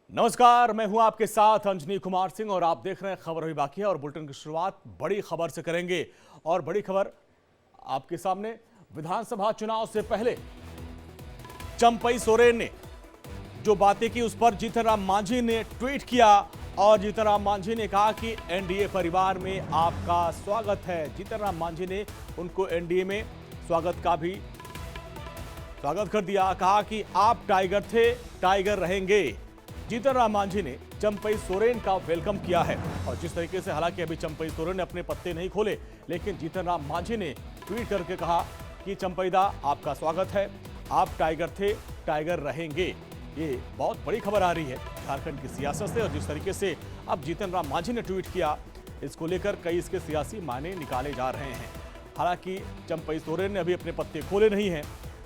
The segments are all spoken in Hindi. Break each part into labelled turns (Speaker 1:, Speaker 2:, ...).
Speaker 1: नमस्कार, मैं हूं आपके साथ अंजनी कुमार सिंह और आप देख रहे हैं खबर अभी बाकी है। और बुलेटिन की शुरुआत बड़ी खबर से करेंगे। और बड़ी खबर आपके सामने, विधानसभा चुनाव से पहले चंपई सोरेन ने जो बातें की उस पर जीतन राम मांझी ने ट्वीट किया और जीतन राम मांझी ने कहा कि एनडीए परिवार में आपका स्वागत है। जीतन राम मांझी ने उनको एनडीए में स्वागत कर दिया, कहा कि आप टाइगर थे, टाइगर रहेंगे। जीतन राम मांझी ने चंपई सोरेन का वेलकम किया है। और जिस तरीके से, हालांकि अभी चंपई सोरेन ने अपने पत्ते नहीं खोले, लेकिन जीतन राम मांझी ने ट्वीट करके कहा कि चंपईदा आपका स्वागत है, आप टाइगर थे, टाइगर रहेंगे। ये बहुत बड़ी खबर आ रही है झारखंड की सियासत से। और जिस तरीके से अब जीतन राम मांझी ने ट्वीट किया, इसको लेकर कई इसके सियासी मायने निकाले जा रहे हैं। हालांकि चंपई सोरेन ने अभी अपने पत्ते खोले नहीं हैं,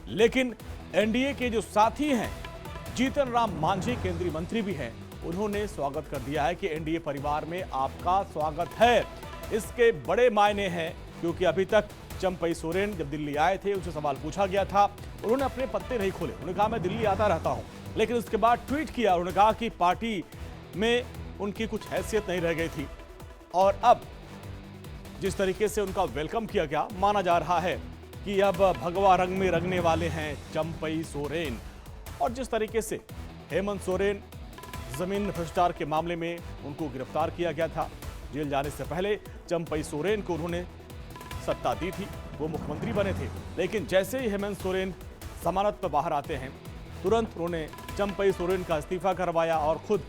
Speaker 1: लेकिन एनडीए के जो साथी हैं, जीतन राम मांझी केंद्रीय मंत्री भी हैं, उन्होंने स्वागत कर दिया है कि एनडीए परिवार में आपका स्वागत है। इसके बड़े मायने हैं, क्योंकि अभी तक चंपई सोरेन जब दिल्ली आए थे, उनसे सवाल पूछा गया था, उन्होंने अपने पत्ते नहीं खोले। उन्होंने कहा मैं दिल्ली आता रहता हूं, लेकिन उसके बाद ट्वीट किया, उन्होंने कहा कि पार्टी में उनकी कुछ हैसियत नहीं रह गई थी। और अब जिस तरीके से उनका वेलकम किया गया, माना जा रहा है कि अब भगवा रंग में रंगने वाले हैं चंपई सोरेन। और जिस तरीके से हेमंत सोरेन जमीन भ्रष्टाचार के मामले में उनको गिरफ्तार किया गया था, जेल जाने से पहले चंपई सोरेन को उन्होंने सत्ता दी थी, वो मुख्यमंत्री बने थे। लेकिन जैसे ही हेमंत सोरेन जमानत पर बाहर आते हैं, तुरंत उन्होंने चंपई सोरेन का इस्तीफा करवाया और खुद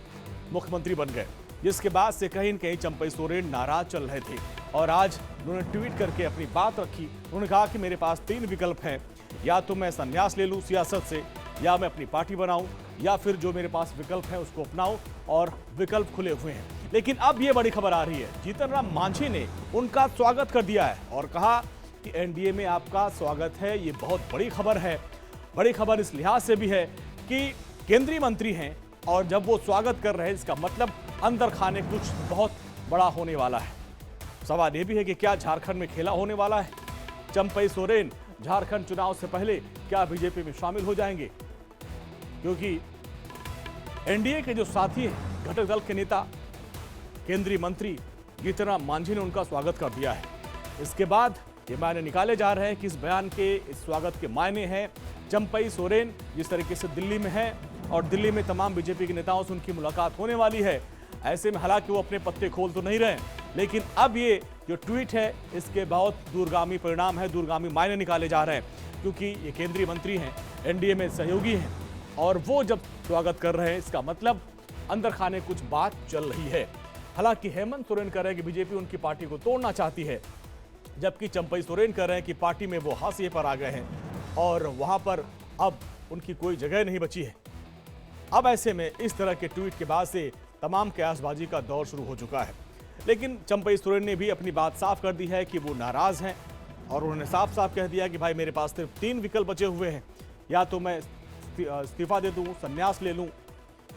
Speaker 1: मुख्यमंत्री बन गए। जिसके बाद से कहीं न कहीं चंपई सोरेन नाराज चल रहे थे। और आज उन्होंने ट्वीट करके अपनी बात रखी। उन्होंने कहा कि मेरे पास 3 विकल्प हैं, या तो मैं संन्यास ले लूं सियासत से, या मैं अपनी पार्टी बनाऊं, या फिर जो मेरे पास विकल्प है उसको अपनाऊं। और विकल्प खुले हुए हैं। लेकिन अब ये बड़ी खबर आ रही है, जीतन राम मांझी ने उनका स्वागत कर दिया है और कहा कि एनडीए में आपका स्वागत है। ये बहुत बड़ी खबर है। बड़ी खबर इस लिहाज से भी है कि केंद्रीय मंत्री हैं और जब वो स्वागत कर रहे हैं, इसका मतलब अंदर खाने कुछ बहुत बड़ा होने वाला है। सवाल ये भी है कि क्या झारखंड में खेला होने वाला है? चंपई सोरेन झारखंड चुनाव से पहले क्या बीजेपी में शामिल हो जाएंगे? क्योंकि एनडीए के जो साथी हैं, घटक दल के नेता, केंद्रीय मंत्री जीतन राम मांझी ने उनका स्वागत कर दिया है। इसके बाद ये मायने निकाले जा रहे हैं कि इस बयान के, इस स्वागत के मायने हैं। चंपई सोरेन जिस तरीके से दिल्ली में है और दिल्ली में तमाम बीजेपी के नेताओं से उनकी मुलाकात होने वाली है, ऐसे में हालांकि वो अपने पत्ते खोल तो नहीं रहे, लेकिन अब ये जो ट्वीट है, इसके बहुत दूरगामी परिणाम है, दूरगामी मायने निकाले जा रहे हैं। क्योंकि ये केंद्रीय मंत्री हैं, एनडीए में सहयोगी हैं, और वो जब स्वागत कर रहे हैं, इसका मतलब अंदर खाने कुछ बात चल रही है। हालांकि हेमंत सोरेन कह रहे हैं कि बीजेपी उनकी पार्टी को तोड़ना चाहती है, जबकि चंपई सोरेन कह रहे हैं कि पार्टी में वो हाशिए पर आ गए हैं और वहां पर अब उनकी कोई जगह नहीं बची है। अब ऐसे में इस तरह के ट्वीट के बाद से तमाम कयासबाजी का दौर शुरू हो चुका है। लेकिन चंपई सोरेन ने भी अपनी बात साफ कर दी है कि वो नाराज हैं और उन्होंने साफ साफ कह दिया कि भाई मेरे पास सिर्फ 3 विकल्प बचे हुए हैं, या तो मैं इस्तीफा दे दूं, संन्यास ले लूं,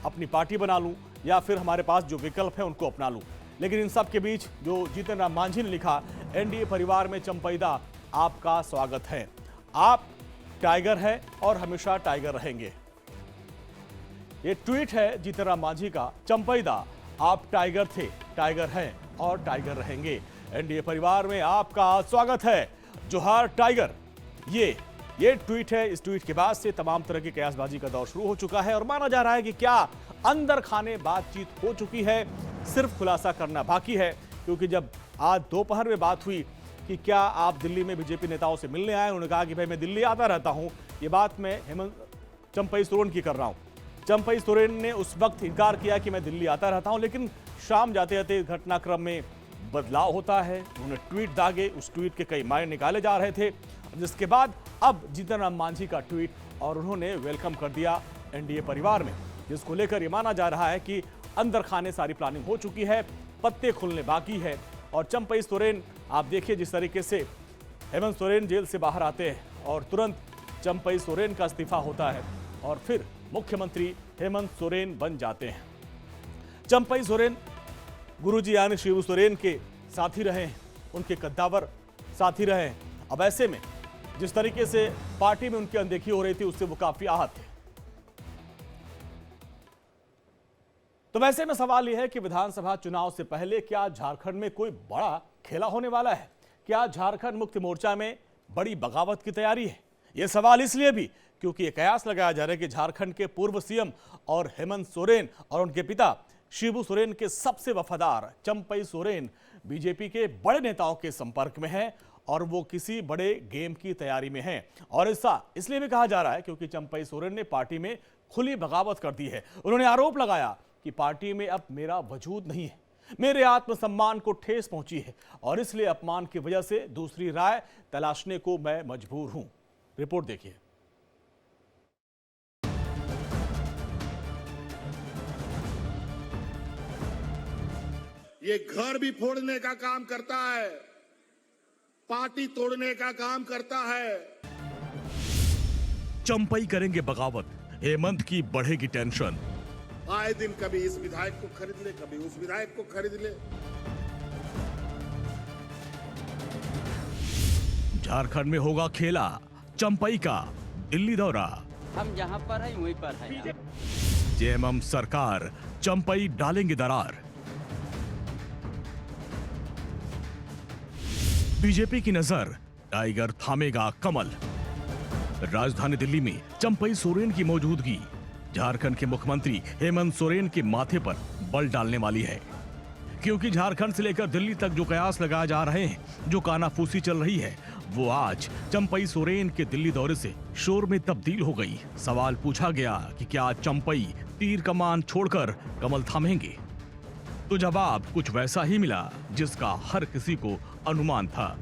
Speaker 1: अपनी पार्टी बना लूं, या फिर हमारे पास जो विकल्प है उनको अपना लूं। लेकिन इन सब के बीच जो जीतन राम मांझी ने लिखा, एनडीए परिवार में चंपईदा आपका स्वागत है, आप टाइगर है और हमेशा टाइगर रहेंगे। ये ट्वीट है जीतन राम मांझी का, चंपईदा आप टाइगर थे, टाइगर हैं और टाइगर रहेंगे। एनडीए परिवार में आपका स्वागत है, जोहार टाइगर। ये ट्वीट है। इस ट्वीट के बाद से तमाम तरह की कयासबाजी का दौर शुरू हो चुका है और माना जा रहा है कि क्या अंदर खाने बातचीत हो चुकी है, सिर्फ खुलासा करना बाकी है। क्योंकि जब आज दोपहर में बात हुई कि क्या आप दिल्ली में बीजेपी नेताओं से मिलने आए, उन्होंने कहा कि भाई मैं दिल्ली आता रहता हूं। ये बात मैं चंपई सोरेन की कर रहा हूं। चंपई सोरेन ने उस वक्त इनकार किया कि मैं दिल्ली आता रहता हूं, लेकिन शाम जाते जाते घटनाक्रम में बदलाव होता है। उन्होंने ट्वीट दागे, उस ट्वीट के कई मायने निकाले जा रहे थे, जिसके बाद अब जीतन राम मांझी का ट्वीट और उन्होंने वेलकम कर दिया एनडीए परिवार में, जिसको लेकर ये माना जा रहा है कि अंदर खाने सारी प्लानिंग हो चुकी है, पत्ते खुलने बाकी है। और चंपई सोरेन, आप देखिए जिस तरीके से हेमंत सोरेन जेल से बाहर आते हैं और तुरंत चंपई सोरेन का इस्तीफा होता है और फिर मुख्यमंत्री हेमंत सोरेन बन जाते हैं। चंपई सोरेन गुरुजी यानी शिबू सोरेन के साथी रहे, उनके कद्दावर साथी रहे। अब ऐसे में जिस तरीके से पार्टी में उनकी अनदेखी हो रही थी, उससे वो काफी आहत थे। तो वैसे में सवाल यह है कि विधानसभा चुनाव से पहले क्या झारखंड में कोई बड़ा खेला होने वाला है? क्या झारखंड मुक्ति मोर्चा में बड़ी बगावत की तैयारी है? यह सवाल इसलिए भी क्योंकि यह कयास लगाया जा रहा है कि झारखंड के पूर्व सीएम और हेमंत सोरेन और उनके पिता शिबू सोरेन के सबसे वफादार चंपई सोरेन बीजेपी के बड़े नेताओं के संपर्क में हैं और वो किसी बड़े गेम की तैयारी में हैं। और ऐसा इसलिए भी कहा जा रहा है क्योंकि चंपई सोरेन ने पार्टी में खुली बगावत कर दी है। उन्होंने आरोप लगाया कि पार्टी में अब मेरा वजूद नहीं है, मेरे आत्मसम्मान को ठेस पहुंची है और इसलिए अपमान की वजह से दूसरी राय तलाशने को मैं मजबूर हूं। रिपोर्ट देखिए।
Speaker 2: ये घर भी फोड़ने का काम करता है, पार्टी तोड़ने का काम करता है।
Speaker 1: चंपई करेंगे बगावत, हेमंत की बढ़ेगी टेंशन।
Speaker 2: आए दिन कभी इस विधायक को खरीद ले, कभी उस विधायक को खरीद ले।
Speaker 1: झारखंड में होगा खेला, चंपई का दिल्ली दौरा।
Speaker 3: हम जहां पर हैं वहीं पर हैं।
Speaker 1: जेएमएम सरकार, चंपई डालेंगे दरार। बीजेपी की नजर, टाइगर थामेगा कमल। राजधानी दिल्ली में चंपई सोरेन की मौजूदगी झारखंड के मुख्यमंत्री हेमंत सोरेन के माथे पर बल डालने वाली है, क्योंकि झारखंड से लेकर दिल्ली तक जो कयास लगाए जा रहे हैं, जो कानाफूसी चल रही है, वो आज चंपई सोरेन के दिल्ली दौरे से शोर में तब्दील हो गई। सवाल पूछा गया कि क्या चंपई तीर कमान छोड़कर कमल थामेंगे, तो जवाब कुछ वैसा ही मिला जिसका हर किसी को अनुमान था।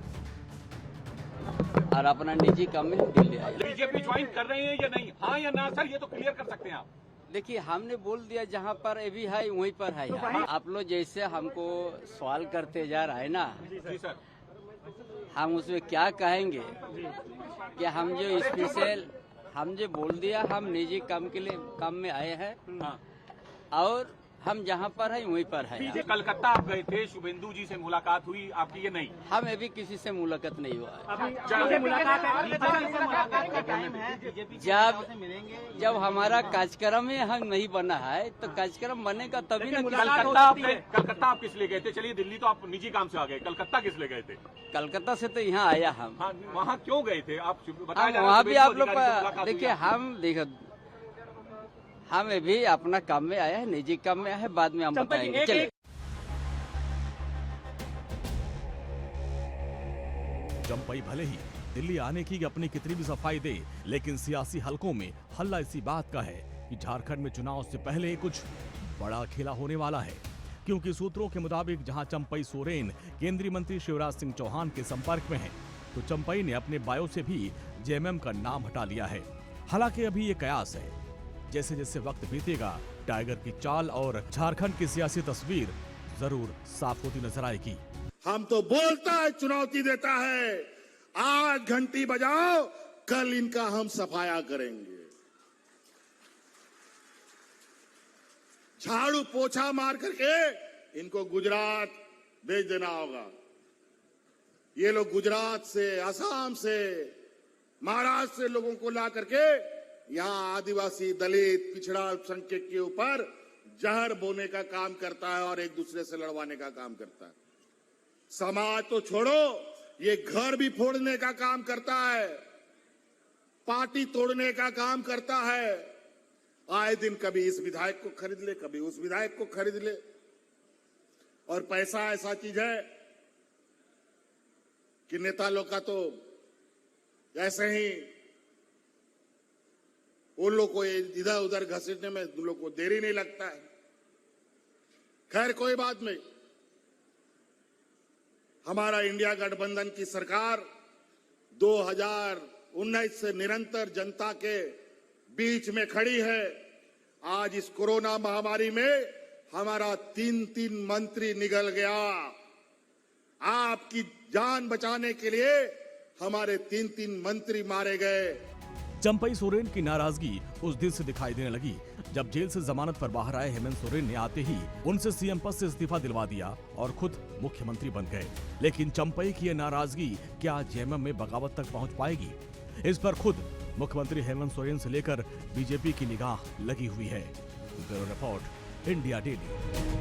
Speaker 3: और अपना निजी काम में दिल्ली आए।
Speaker 4: बीजेपी ज्वाइन कर रहे हैं या नहीं, हाँ या ना सर, ये तो क्लियर कर सकते हैं आप।
Speaker 3: देखिए, हमने बोल दिया जहाँ पर अभी है वहीं पर है। आप लोग जैसे हमको सवाल करते जा रहा है ना,
Speaker 4: जी सर,
Speaker 3: हम उसमें क्या कहेंगे कि हम जो स्पेशल हम जो बोल दिया, हम निजी काम के लिए काम में आए हैं
Speaker 4: हाँ।
Speaker 3: और हम जहाँ पर है वहीं पर है।
Speaker 4: कलकत्ता आप गए थे, शुभेंदु जी से मुलाकात हुई आपकी? ये नहीं,
Speaker 3: हम अभी किसी से मुलाकात नहीं हुआ है। जब हमारा कार्यक्रम ही हम नहीं बना है तो कार्यक्रम बनेगा तभी ना।
Speaker 4: कलकत्ता आप किस लिए गए थे? चलिए, दिल्ली तो आप निजी काम से आ गए, कलकत्ता किस लिए गए थे?
Speaker 3: कलकत्ता से तो यहाँ आया हम।
Speaker 4: हाँ, वहाँ क्यों गए थे आप? बताया
Speaker 3: वहाँ भी आप लोग देखिए, हम भी अपना काम में आया है, निजी काम में आया है, बाद में हम बताएंगे। चलिए।
Speaker 1: चंपई भले ही दिल्ली आने की अपनी कितनी भी सफाई दे, लेकिन सियासी हलकों में हल्ला इसी बात का है कि झारखंड में चुनाव से पहले कुछ बड़ा खेला होने वाला है, क्योंकि सूत्रों के मुताबिक जहां चंपई सोरेन केंद्रीय मंत्री शिवराज सिंह चौहान के संपर्क में हैं, तो चंपई ने अपने बायो से भी जेएमएम का नाम हटा लिया है। हालांकि अभी ये कयास है, जैसे जैसे वक्त बीतेगा टाइगर की चाल और झारखंड की सियासी तस्वीर जरूर साफ होती नजर आएगी।
Speaker 2: हम तो बोलता है, चुनौती देता है, आज घंटी बजाओ, कल इनका हम सफाया करेंगे। झाड़ू पोछा मार करके इनको गुजरात भेज देना होगा। ये लोग गुजरात से, असम से, महाराष्ट्र से लोगों को ला करके यहाँ आदिवासी, दलित, पिछड़ा अल्पसंख्यक के ऊपर जहर बोने का काम करता है और एक दूसरे से लड़वाने का काम करता है। समाज तो छोड़ो, ये घर भी फोड़ने का काम करता है, पार्टी तोड़ने का काम करता है। आए दिन कभी इस विधायक को खरीद ले, कभी उस विधायक को खरीद ले। और पैसा ऐसा चीज है कि नेता लोग का तो ऐसे ही उन लोग को इधर उधर घसीटने में उन लोग को देरी नहीं लगता है। खैर, कोई बात नहीं। हमारा इंडिया गठबंधन की सरकार 2019 से निरंतर जनता के बीच में खड़ी है। आज इस कोरोना महामारी में हमारा 3 मंत्री निकल गया। आपकी जान बचाने के लिए हमारे 3 मंत्री मारे गए।
Speaker 1: चंपई सोरेन की नाराजगी उस दिन से दिखाई देने लगी जब जेल से जमानत पर बाहर आए हेमंत सोरेन ने आते ही उनसे सीएम पद से इस्तीफा दिलवा दिया और खुद मुख्यमंत्री बन गए। लेकिन चंपई की यह नाराजगी क्या जेएमएम में बगावत तक पहुंच पाएगी? इस पर खुद मुख्यमंत्री हेमंत सोरेन से लेकर बीजेपी की निगाह लगी हुई है। Bureau report, India daily.